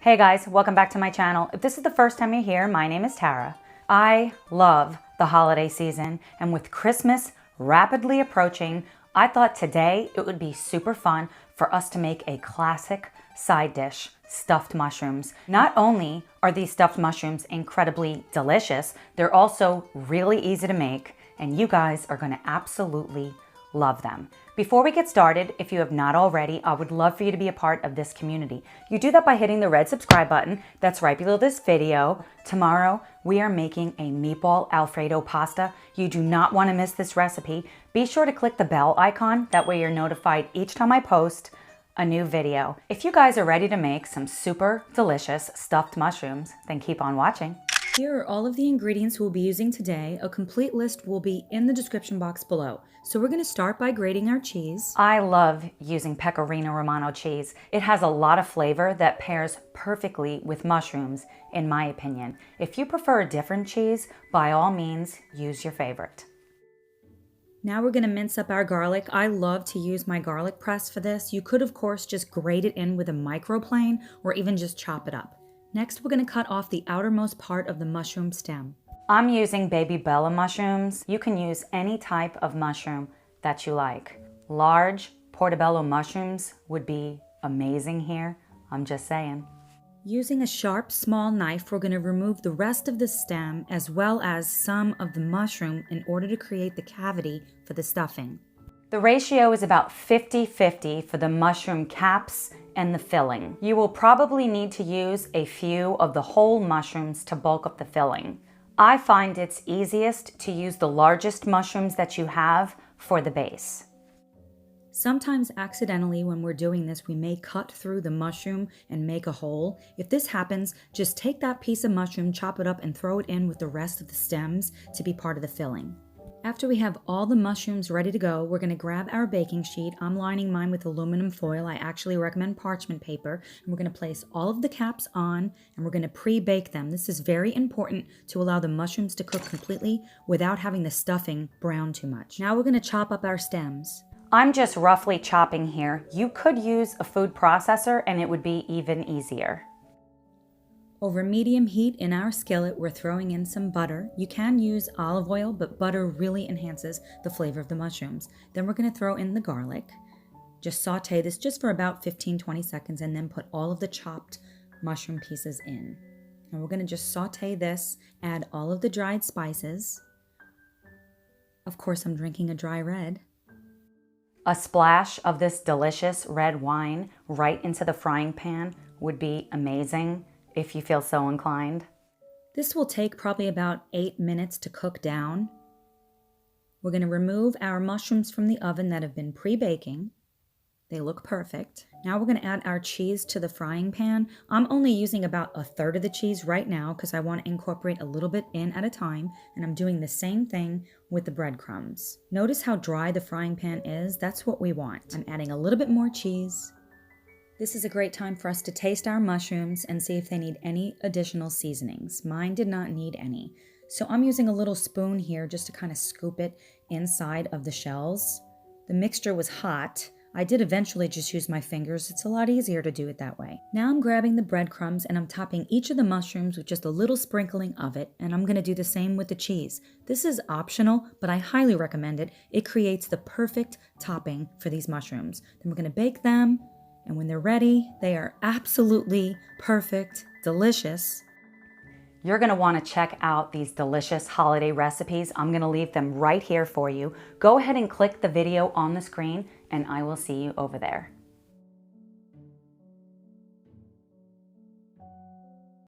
Hey guys, welcome back to my channel. If this is the first time you're here, my name is Tara. I love the holiday season, and with Christmas rapidly approaching, I thought today it would be super fun for us to make a classic side dish, stuffed mushrooms. Not only are these stuffed mushrooms incredibly delicious, they're also really easy to make, and you guys are gonna absolutely love them. Before we get started, if you have not already, I would love for you to be a part of this community. You do that by hitting the red subscribe button that's right below this video. Tomorrow, we are making a meatball Alfredo pasta. You do not want to miss this recipe. Be sure to click the bell icon. That way you're notified each time I post a new video. If you guys are ready to make some super delicious stuffed mushrooms, then keep on watching. Here are all of the ingredients we'll be using today. A complete list will be in the description box below. So we're gonna start by grating our cheese. I love using Pecorino Romano cheese. It has a lot of flavor that pairs perfectly with mushrooms, in my opinion. If you prefer a different cheese, by all means, use your favorite. Now we're gonna mince up our garlic. I love to use my garlic press for this. You could, of course, just grate it in with a microplane or even just chop it up. Next, we're gonna cut off the outermost part of the mushroom stem. I'm using baby Bella mushrooms. You can use any type of mushroom that you like. Large portobello mushrooms would be amazing here. I'm just saying. Using a sharp, small knife, we're gonna remove the rest of the stem as well as some of the mushroom in order to create the cavity for the stuffing. The ratio is about 50-50 for the mushroom caps and the filling. You will probably need to use a few of the whole mushrooms to bulk up the filling. I find it's easiest to use the largest mushrooms that you have for the base. Sometimes accidentally when we're doing this, we may cut through the mushroom and make a hole. If this happens, just take that piece of mushroom, chop it up, and throw it in with the rest of the stems to be part of the filling. After we have all the mushrooms ready to go, we're going to grab our baking sheet. I'm lining mine with aluminum foil. I actually recommend parchment paper. And we're going to place all of the caps on and we're going to pre-bake them. This is very important to allow the mushrooms to cook completely without having the stuffing brown too much. Now we're going to chop up our stems. I'm just roughly chopping here. You could use a food processor and it would be even easier. Over medium heat in our skillet, we're throwing in some butter. You can use olive oil, but butter really enhances the flavor of the mushrooms. Then we're gonna throw in the garlic. Just saute this just for about 15-20 seconds and then put all of the chopped mushroom pieces in. And we're gonna just saute this, add all of the dried spices. Of course, I'm drinking a dry red. A splash of this delicious red wine right into the frying pan would be amazing, if you feel so inclined. This will take probably about 8 minutes to cook down. We're going to remove our mushrooms from the oven that have been pre-baking. They look perfect. Now we're going to add our cheese to the frying pan. I'm only using about a third of the cheese right now because I want to incorporate a little bit in at a time, and I'm doing the same thing with the breadcrumbs. Notice how dry the frying pan is? That's what we want. I'm adding a little bit more cheese. This is a great time for us to taste our mushrooms and see if they need any additional seasonings. Mine did not need any. So I'm using a little spoon here just to kind of scoop it inside of the shells. The mixture was hot. I did eventually just use my fingers. It's a lot easier to do it that way. Now I'm grabbing the breadcrumbs and I'm topping each of the mushrooms with just a little sprinkling of it, and I'm gonna do the same with the cheese. This is optional, but I highly recommend it. It creates the perfect topping for these mushrooms. Then we're gonna bake them. And when they're ready, they are absolutely perfect, delicious. You're gonna wanna check out these delicious holiday recipes. I'm gonna leave them right here for you. Go ahead and click the video on the screen and I will see you over there.